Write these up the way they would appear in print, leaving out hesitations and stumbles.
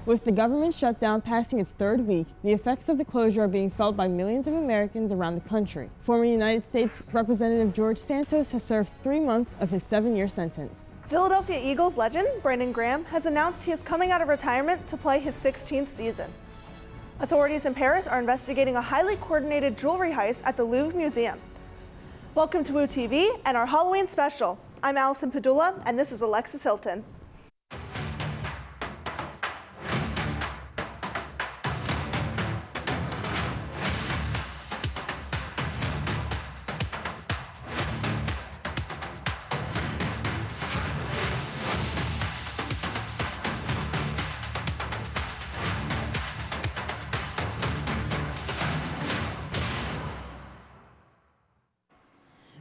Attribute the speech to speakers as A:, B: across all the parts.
A: With the government shutdown passing its third week, the effects of the closure are being felt by millions of Americans around the country. Former United States Representative George Santos has served 3 months of his 7-year sentence.
B: Philadelphia Eagles legend Brandon Graham has announced he is coming out of retirement to play his 16th season. Authorities in Paris are investigating a highly coordinated jewelry heist at the Louvre Museum. Welcome to Woo TV and our Halloween special. I'm Allison Padula, and this is Alexis Hilton.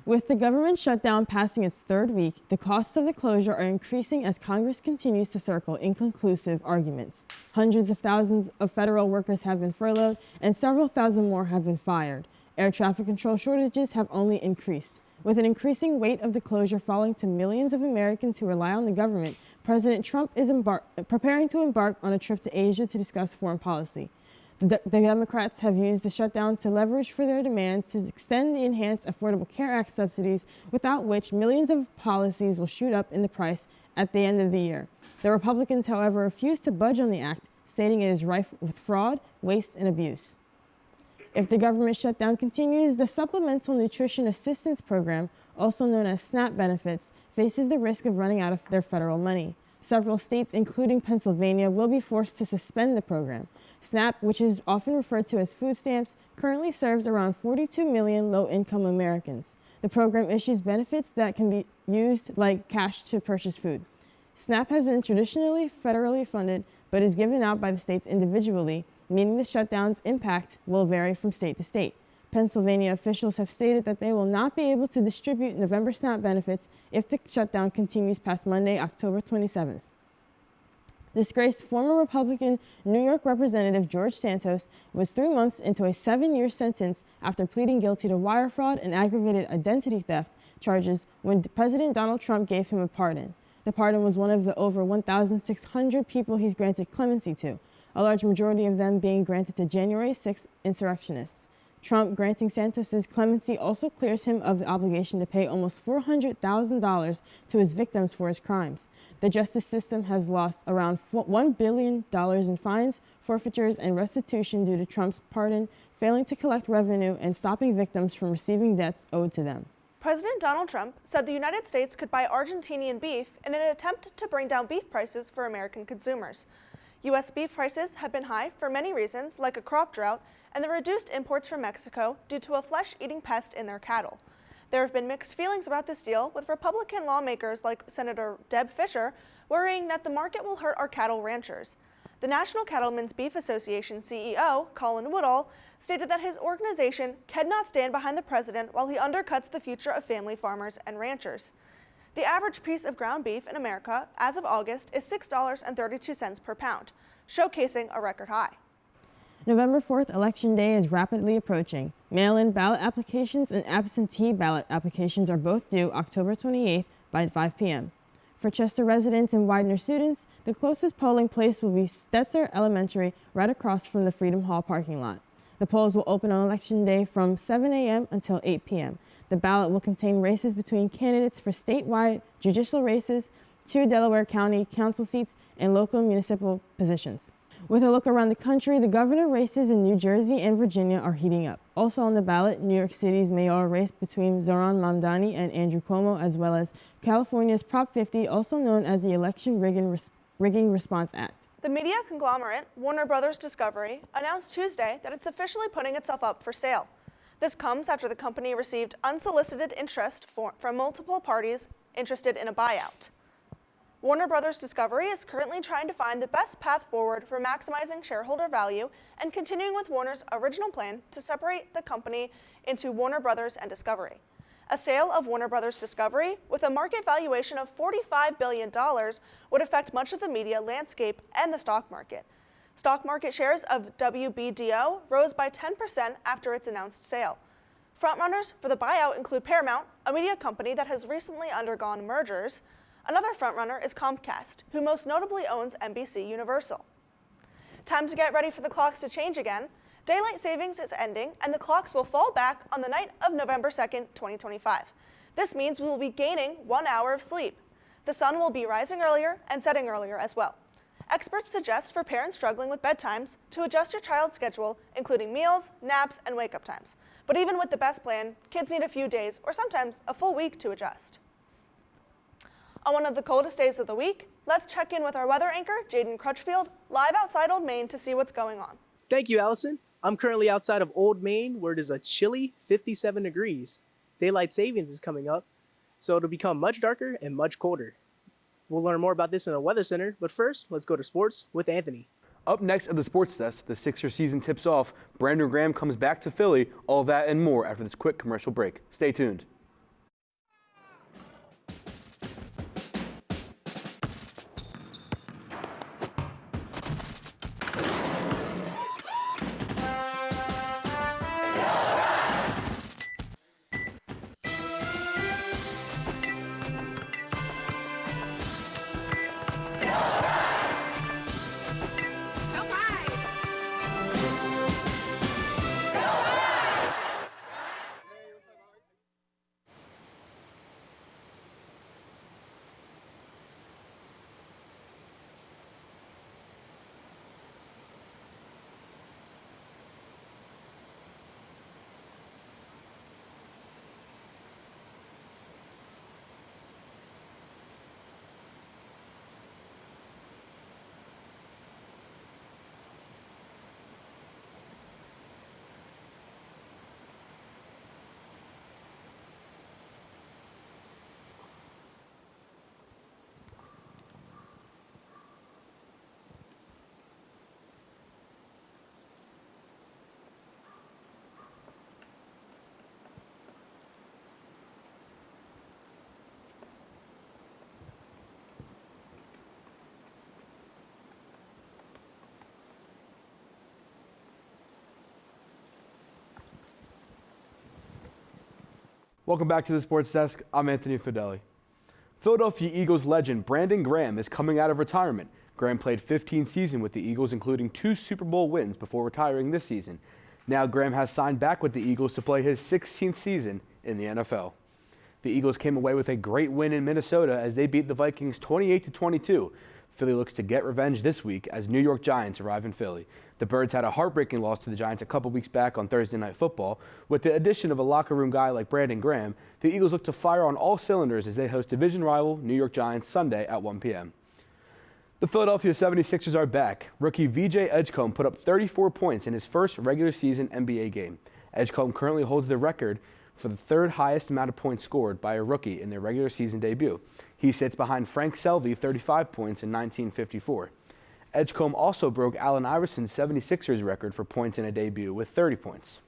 A: With the government shutdown passing its third week, the costs of the closure are increasing as Congress continues to circle inconclusive arguments. Hundreds of thousands of federal workers have been furloughed and several thousand more have been fired. Air traffic control shortages have only increased. With an increasing weight of the closure falling to millions of Americans who rely on the government, President Trump is preparing to embark on a trip to Asia to discuss foreign policy. The Democrats have used the shutdown to leverage for their demands to extend the Enhanced Affordable Care Act subsidies, without which millions of policies will shoot up in the price at the end of the year. The Republicans, however, refuse to budge on the act, stating it is rife with fraud, waste, and abuse. If the government shutdown continues, the Supplemental Nutrition Assistance Program, also known as SNAP benefits, faces the risk of running out of their federal money. Several states, including Pennsylvania, will be forced to suspend the program. SNAP, which is often referred to as food stamps, currently serves around 42 million low-income Americans. The program issues benefits that can be used like cash to purchase food. SNAP has been traditionally federally funded, but is given out by the states individually, meaning the shutdown's impact will vary from state to state. Pennsylvania officials have stated that they will not be able to distribute November SNAP benefits if the shutdown continues past Monday, October 27th. Disgraced former Republican New York Representative George Santos was 3 months into a 7-year sentence after pleading guilty to wire fraud and aggravated identity theft charges when President Donald Trump gave him a pardon. The pardon was one of the over 1,600 people he's granted clemency to, a large majority of them being granted to January 6 insurrectionists. Trump granting Santos's clemency also clears him of the obligation to pay almost $400,000 to his victims for his crimes. The justice system has lost around $1 billion in fines, forfeitures, and restitution due to Trump's pardon, failing to collect revenue and stopping victims from receiving debts owed to them.
B: President Donald Trump said the United States could buy Argentinian beef in an attempt to bring down beef prices for American consumers. U.S. beef prices have been high for many reasons, like a crop drought and the reduced imports from Mexico due to a flesh-eating pest in their cattle. There have been mixed feelings about this deal, with Republican lawmakers like Senator Deb Fischer worrying that the market will hurt our cattle ranchers. The National Cattlemen's Beef Association CEO, Colin Woodall, stated that his organization cannot stand behind the president while he undercuts the future of family farmers and ranchers. The average piece of ground beef in America as of August is $6.32 per pound, showcasing a record high.
A: November 4th, Election Day, is rapidly approaching. Mail-in ballot applications and absentee ballot applications are both due October 28th by 5 p.m. For Chester residents and Widener students, the closest polling place will be Stetzer Elementary, right across from the Freedom Hall parking lot. The polls will open on Election Day from 7 a.m. until 8 p.m. The ballot will contain races between candidates for statewide judicial races, 2 Delaware County council seats, and local municipal positions. With a look around the country, the governor races in New Jersey and Virginia are heating up. Also on the ballot, New York City's mayoral race between Zohran Mamdani and Andrew Cuomo, as well as California's Prop 50, also known as the Election Rigging Response Act.
B: The media conglomerate Warner Brothers Discovery announced Tuesday that it's officially putting itself up for sale. This comes after the company received unsolicited interest from multiple parties interested in a buyout. Warner Brothers Discovery is currently trying to find the best path forward for maximizing shareholder value and continuing with Warner's original plan to separate the company into Warner Brothers and Discovery. A sale of Warner Brothers Discovery with a market valuation of $45 billion would affect much of the media landscape and the stock market. Stock market shares of WBDO rose by 10% after its announced sale. Frontrunners for the buyout include Paramount, a media company that has recently undergone mergers. Another frontrunner is Comcast, who most notably owns NBC Universal. Time to get ready for the clocks to change again. Daylight savings is ending, and the clocks will fall back on the night of November 2nd, 2025. This means we will be gaining 1 hour of sleep. The sun will be rising earlier and setting earlier as well. Experts suggest for parents struggling with bedtimes to adjust your child's schedule, including meals, naps, and wake-up times. But even with the best plan, kids need a few days or sometimes a full week to adjust. On one of the coldest days of the week, let's check in with our weather anchor, Jaden Crutchfield, live outside Old Main to see what's going on.
C: Thank you, Allison. I'm currently outside of Old Main, where it is a chilly 57 degrees. Daylight savings is coming up, so it'll become much darker and much colder. We'll learn more about this in the Weather Center, but first, let's go to sports with Anthony.
D: Up next at the Sports Desk, the Sixers season tips off. Brandon Graham comes back to Philly. All that and more after this quick commercial break. Stay tuned. Welcome back to the Sports Desk. I'm Anthony Fedeli. Philadelphia Eagles legend Brandon Graham is coming out of retirement. Graham played 15 seasons with the Eagles, including 2 Super Bowl wins before retiring this season. Now Graham has signed back with the Eagles to play his 16th season in the NFL. The Eagles came away with a great win in Minnesota as they beat the Vikings 28-22. Philly looks to get revenge this week as New York Giants arrive in Philly. The Birds had a heartbreaking loss to the Giants a couple weeks back on Thursday Night Football. With the addition of a locker room guy like Brandon Graham, the Eagles look to fire on all cylinders as they host division rival New York Giants Sunday at 1 p.m. The Philadelphia 76ers are back. Rookie VJ Edgecombe put up 34 points in his first regular season NBA game. Edgecombe currently holds the record for the third highest amount of points scored by a rookie in their regular season debut. He sits behind Frank Selvey, 35 points in 1954. Edgecombe also broke Allen Iverson's 76ers record for points in a debut with 30 points.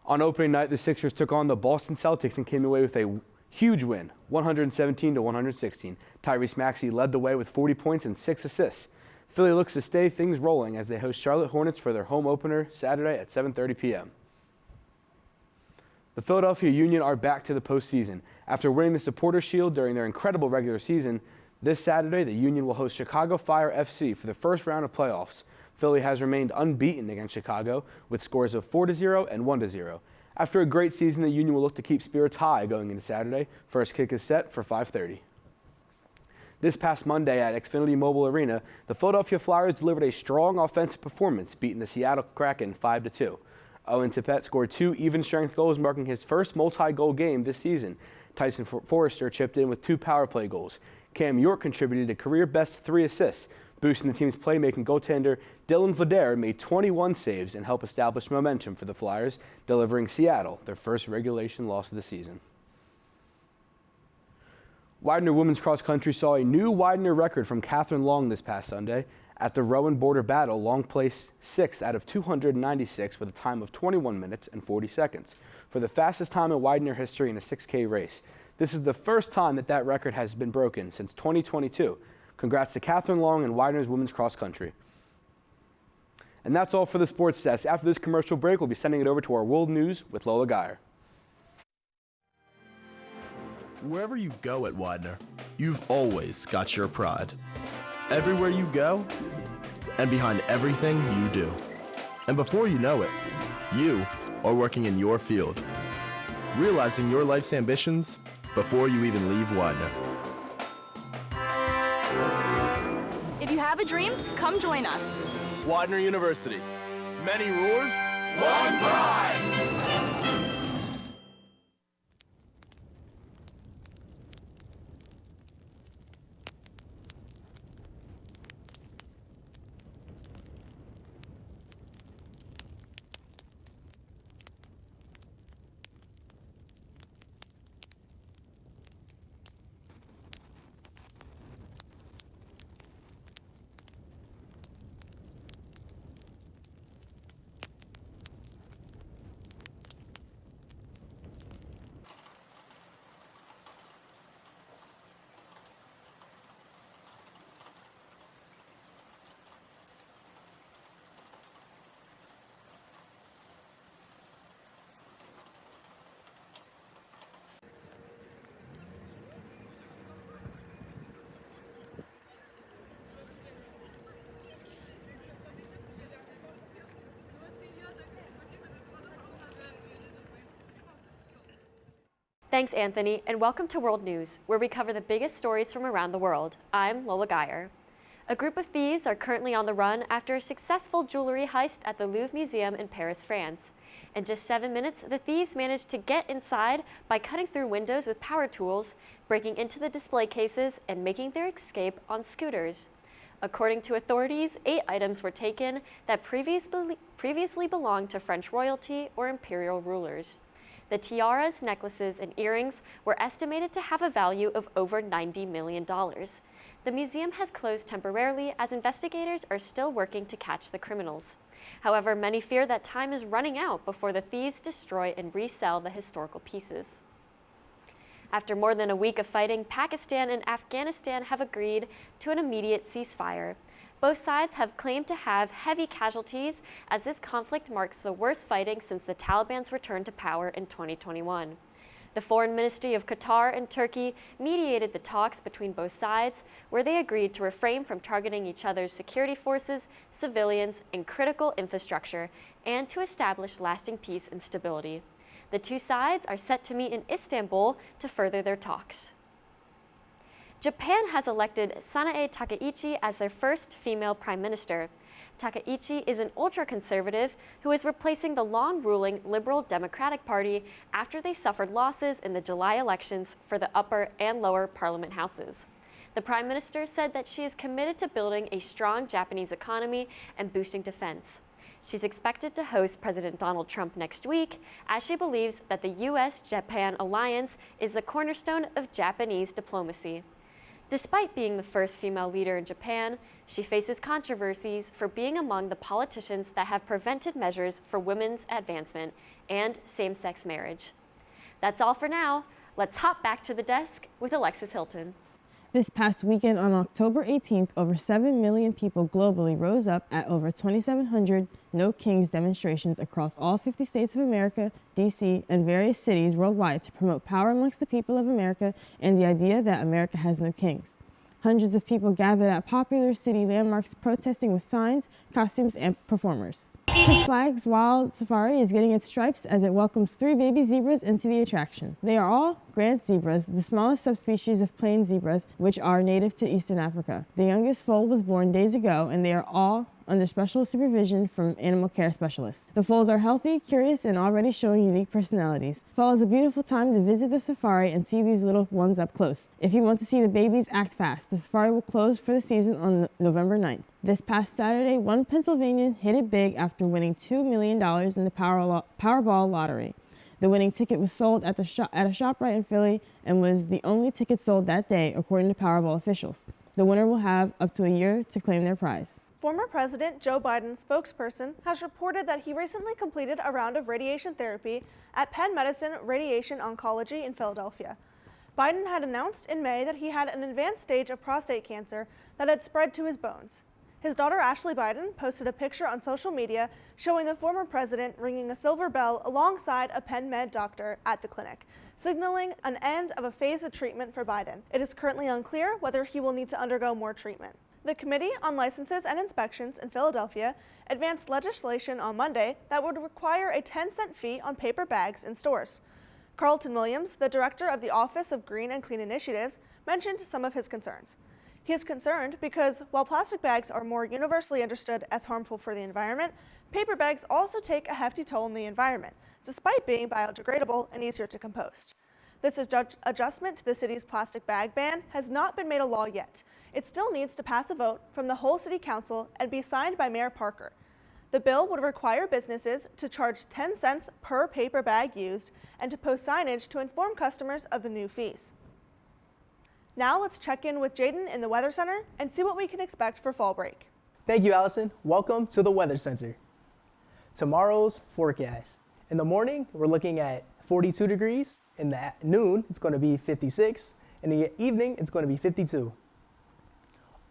D: On opening night, the Sixers took on the Boston Celtics and came away with a huge win, 117-116. Tyrese Maxey led the way with 40 points and 6 assists. Philly looks to stay things rolling as they host Charlotte Hornets for their home opener Saturday at 7:30 p.m. The Philadelphia Union are back to the postseason. After winning the Supporters' Shield during their incredible regular season, this Saturday the Union will host Chicago Fire FC for the first round of playoffs. Philly has remained unbeaten against Chicago with scores of 4-0 and 1-0. After a great season, the Union will look to keep spirits high going into Saturday. First kick is set for 5:30. This past Monday at Xfinity Mobile Arena, the Philadelphia Flyers delivered a strong offensive performance, beating the Seattle Kraken 5-2. Owen Tippett scored 2 even-strength goals, marking his first multi-goal game this season. Tyson Forrester chipped in with 2 power play goals. Cam York contributed a career-best 3 assists. Boosting the team's playmaking, goaltender Dylan Vladar made 21 saves and helped establish momentum for the Flyers, delivering Seattle their first regulation loss of the season. Widener women's cross country saw a new Widener record from Catherine Long this past Sunday. At the Rowan Border Battle, Long placed 6th out of 296 with a time of 21 minutes and 40 seconds for the fastest time in Widener history in a 6K race. This is the first time that record has been broken since 2022. Congrats to Catherine Long and Widener's women's cross country. And that's all for the Sports Desk. After this commercial break, we'll be sending it over to our World News with Lola Geyer.
E: Wherever you go at Widener, you've always got your pride. Everywhere you go, and behind everything you do. And before you know it, you are working in your field, realizing your life's ambitions before you even leave Widener.
F: If you have a dream, come join us.
E: Widener University. Many rulers, one pride.
G: Thanks, Anthony, and welcome to World News, where we cover the biggest stories from around the world. I'm Lola Geyer. A group of thieves are currently on the run after a successful jewelry heist at the Louvre Museum in Paris, France. In just 7 minutes, the thieves managed to get inside by cutting through windows with power tools, breaking into the display cases, and making their escape on scooters. According to authorities, 8 items were taken that previously belonged to French royalty or imperial rulers. The tiaras, necklaces, and earrings were estimated to have a value of over $90 million. The museum has closed temporarily as investigators are still working to catch the criminals. However, many fear that time is running out before the thieves destroy and resell the historical pieces. After more than a week of fighting, Pakistan and Afghanistan have agreed to an immediate ceasefire. Both sides have claimed to have heavy casualties as this conflict marks the worst fighting since the Taliban's return to power in 2021. The Foreign Ministry of Qatar and Turkey mediated the talks between both sides, where they agreed to refrain from targeting each other's security forces, civilians, and critical infrastructure, and to establish lasting peace and stability. The two sides are set to meet in Istanbul to further their talks. Japan has elected Sanae Takaichi as their first female prime minister. Takaichi is an ultra-conservative who is replacing the long-ruling Liberal Democratic Party after they suffered losses in the July elections for the upper and lower parliament houses. The prime minister said that she is committed to building a strong Japanese economy and boosting defense. She's expected to host President Donald Trump next week, as she believes that the U.S.-Japan alliance is the cornerstone of Japanese diplomacy. Despite being the first female leader in Japan, she faces controversies for being among the politicians that have prevented measures for women's advancement and same-sex marriage. That's all for now. Let's hop back to the desk with Alexis Hilton.
A: This past weekend on October 18th, over 7 million people globally rose up at over 2,700 No Kings demonstrations across all 50 states of America, D.C., and various cities worldwide to promote power amongst the people of America and the idea that America has no kings. Hundreds of people gathered at popular city landmarks protesting with signs, costumes, and performers. Six Flags Wild Safari is getting its stripes as it welcomes 3 baby zebras into the attraction. They are all Grant zebras, the smallest subspecies of plain zebras, which are native to Eastern Africa. The youngest foal was born days ago, and they are all under special supervision from animal care specialists. The foals are healthy, curious, and already showing unique personalities. Fall is a beautiful time to visit the safari and see these little ones up close. If you want to see the babies, act fast. The safari will close for the season on November 9th. This past Saturday, one Pennsylvanian hit it big after winning $2 million in the Powerball lottery. The winning ticket was sold at a ShopRite in Philly and was the only ticket sold that day, according to Powerball officials. The winner will have up to a year to claim their prize.
B: Former President Joe Biden's spokesperson has reported that he recently completed a round of radiation therapy at Penn Medicine Radiation Oncology in Philadelphia. Biden had announced in May that he had an advanced stage of prostate cancer that had spread to his bones. His daughter Ashley Biden posted a picture on social media showing the former president ringing a silver bell alongside a Penn Med doctor at the clinic, signaling an end of a phase of treatment for Biden. It is currently unclear whether he will need to undergo more treatment. The Committee on Licenses and Inspections in Philadelphia advanced legislation on Monday that would require a 10-cent fee on paper bags in stores. Carlton Williams, the director of the Office of Green and Clean Initiatives, mentioned some of his concerns. He is concerned because while plastic bags are more universally understood as harmful for the environment, paper bags also take a hefty toll on the environment, despite being biodegradable and easier to compost. This adjustment to the city's plastic bag ban has not been made a law yet. It still needs to pass a vote from the whole city council and be signed by Mayor Parker. The bill would require businesses to charge 10 cents per paper bag used and to post signage to inform customers of the new fees. Now let's check in with Jaden in the Weather Center and see what we can expect for fall break.
C: Thank you, Allison. Welcome to the Weather Center. Tomorrow's forecast. In the morning, we're looking at 42 degrees. In the noon, it's going to be 56. In the evening, it's going to be 52.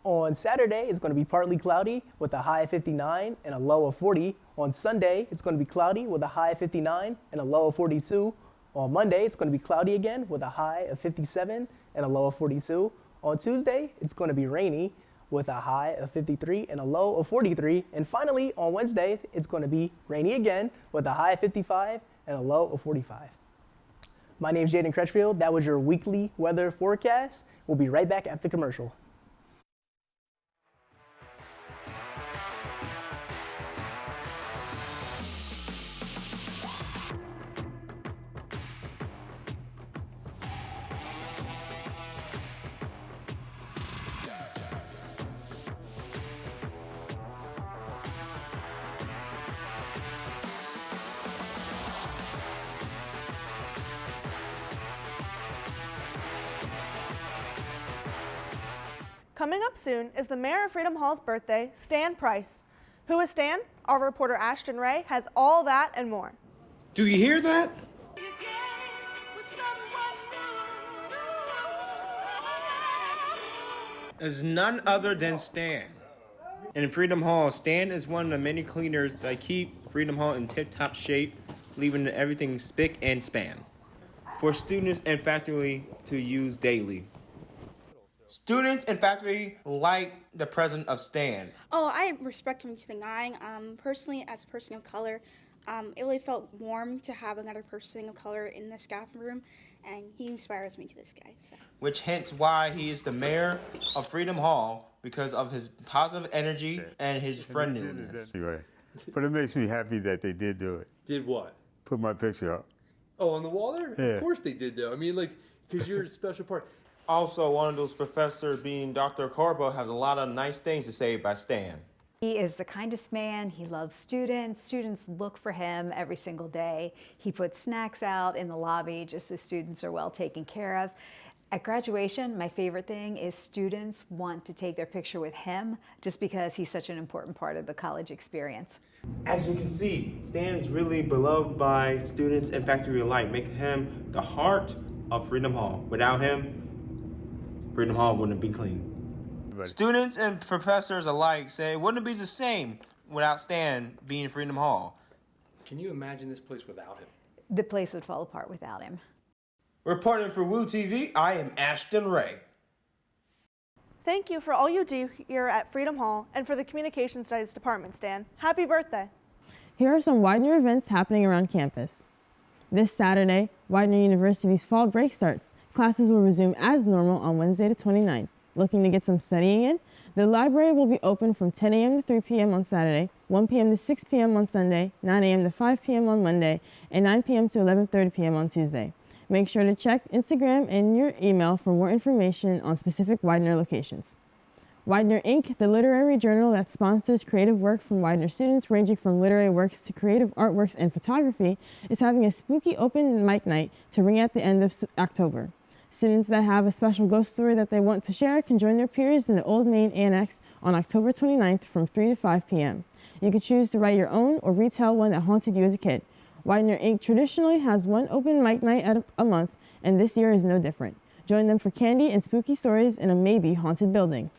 C: On Saturday, it's going to be partly cloudy with a high of 59 and a low of 40. On Sunday, it's going to be cloudy with a high of 59 and a low of 42. On Monday, it's going to be cloudy again with a high of 57 and a low of 42. On Tuesday, it's going to be rainy with a high of 53 and a low of 43. And finally, on Wednesday, it's going to be rainy again with a high of 55 and a low of 45. My name is Jaden Crutchfield. That was your weekly weather forecast. We'll be right back after commercial.
B: Coming up soon is the Mayor of Freedom Hall's birthday, Stan Price. Who is Stan? Our reporter Ashton Ray has all that and more.
H: Do you hear that? Is none other than Stan. In Freedom Hall, Stan is one of the many cleaners that keep Freedom Hall in tip-top shape, leaving everything spick and span for students and faculty to use daily. Students and faculty like the presence of Stan.
I: Oh, I respect him to the nine. Personally, as a person of color, it really felt warm to have another person of color in the staff room, and he inspires me to this guy. So.
H: Which hence why he is the mayor of Freedom Hall, because of his positive energy and his friendliness.
J: Anyway, but it makes me happy that they did do it.
K: Did what?
J: Put my picture up.
K: Oh, on the wall there?
J: Yeah.
K: Of course they did, though. I mean, like, because you're a special part.
H: Also, one of those professors, being Dr. Corbo, has a lot of nice things to say about Stan.
L: He is the kindest man. He loves students. Students look for him every single day. He puts snacks out in the lobby just so students are well taken care of. At graduation, my favorite thing is students want to take their picture with him just because he's such an important part of the college experience.
H: As you can see, Stan is really beloved by students and faculty alike, making him the heart of Freedom Hall. Without him, Freedom Hall wouldn't be clean. Right. Students and professors alike say it wouldn't be the same without Stan being in Freedom Hall.
K: Can you imagine this place without him?
L: The place would fall apart without him.
H: Reporting for Woo TV, I am Ashton Ray.
B: Thank you for all you do here at Freedom Hall and for the Communication Studies Department, Stan. Happy birthday.
A: Here are some Widener events happening around campus. This Saturday, Widener University's fall break starts. Classes will resume as normal on Wednesday the 29th. Looking to get some studying in? The library will be open from 10 a.m. to 3 p.m. on Saturday, 1 p.m. to 6 p.m. on Sunday, 9 a.m. to 5 p.m. on Monday, and 9 p.m. to 11:30 p.m. on Tuesday. Make sure to check Instagram and your email for more information on specific Widener locations. Widener Inc., the literary journal that sponsors creative work from Widener students ranging from literary works to creative artworks and photography, is having a spooky open mic night to ring at the end of October. Students that have a special ghost story that they want to share can join their peers in the Old Main Annex on October 29th from 3 to 5 p.m. You can choose to write your own or retell one that haunted you as a kid. Widener Inc. traditionally has one open mic night a month, and this year is no different. Join them for candy and spooky stories in a maybe haunted building.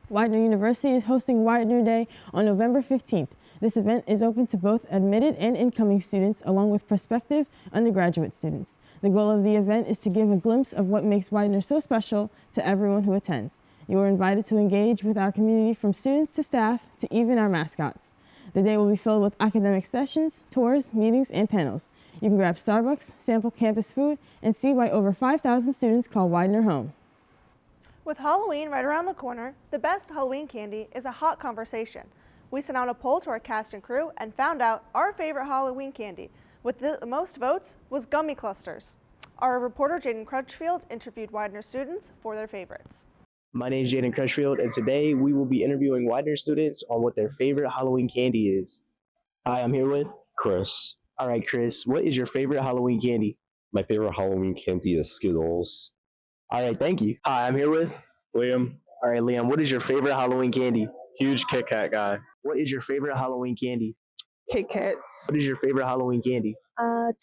A: Widener University is hosting Widener Day on November 15th. This event is open to both admitted and incoming students, along with prospective undergraduate students. The goal of the event is to give a glimpse of what makes Widener so special to everyone who attends. You are invited to engage with our community from students to staff to even our mascots. The day will be filled with academic sessions, tours, meetings, and panels. You can grab Starbucks, sample campus food, and see why over 5,000 students call Widener home.
B: With Halloween right around the corner, the best Halloween candy is a hot conversation. We sent out a poll to our cast and crew and found out our favorite Halloween candy with the most votes was gummy clusters. Our reporter Jaden Crutchfield interviewed Widener students for their favorites.
C: My name is Jaden Crutchfield, and today we will be interviewing Widener students on what their favorite Halloween candy is. Hi, I'm here with
M: Chris.
C: All right, Chris, what is your favorite Halloween candy?
M: My favorite Halloween candy is Skittles.
C: All right, thank you. Hi, I'm here with
M: Liam.
C: All right, Liam, what is your favorite Halloween candy?
M: Huge Kit Kat guy.
C: What is your favorite Halloween candy?
N: Kit Kats.
C: What is your favorite Halloween candy?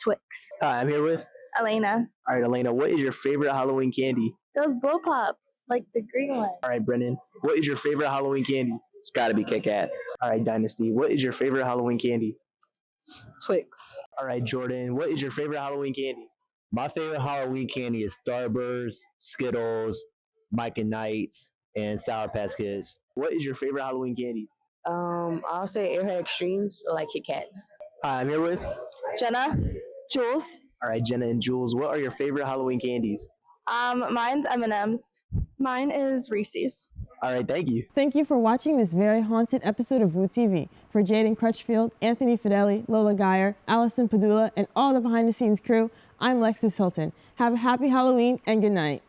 N: Twix.
C: Hi, I'm here with
N: Elena.
C: All right, Elena, what is your favorite Halloween candy?
N: Those blow pops, like the green one.
C: All right, Brennan, what is your favorite Halloween candy?
M: It's gotta be Kit Kat.
C: All right, Dynasty, what is your favorite Halloween candy?
N: Twix.
C: All right, Jordan, what is your favorite Halloween candy?
M: My favorite Halloween candy is Starburst, Skittles, Mike and Knights, and Sour Patch Kids.
C: What is your favorite Halloween candy?
N: I'll say Airhead Extremes or like Kit Kats.
C: Hi, I'm here with
N: Jenna. Jules.
C: All right, Jenna and Jules, what are your favorite Halloween candies?
N: Mine's M&M's. Mine is Reese's.
C: All right, thank you.
A: Thank you for watching this very haunted episode of Woo TV. For Jaden Crutchfield, Anthony Fedeli, Lola Geyer, Allison, Padula, and all the behind-the-scenes crew, I'm Alexis Hilton. Have a happy Halloween and good night.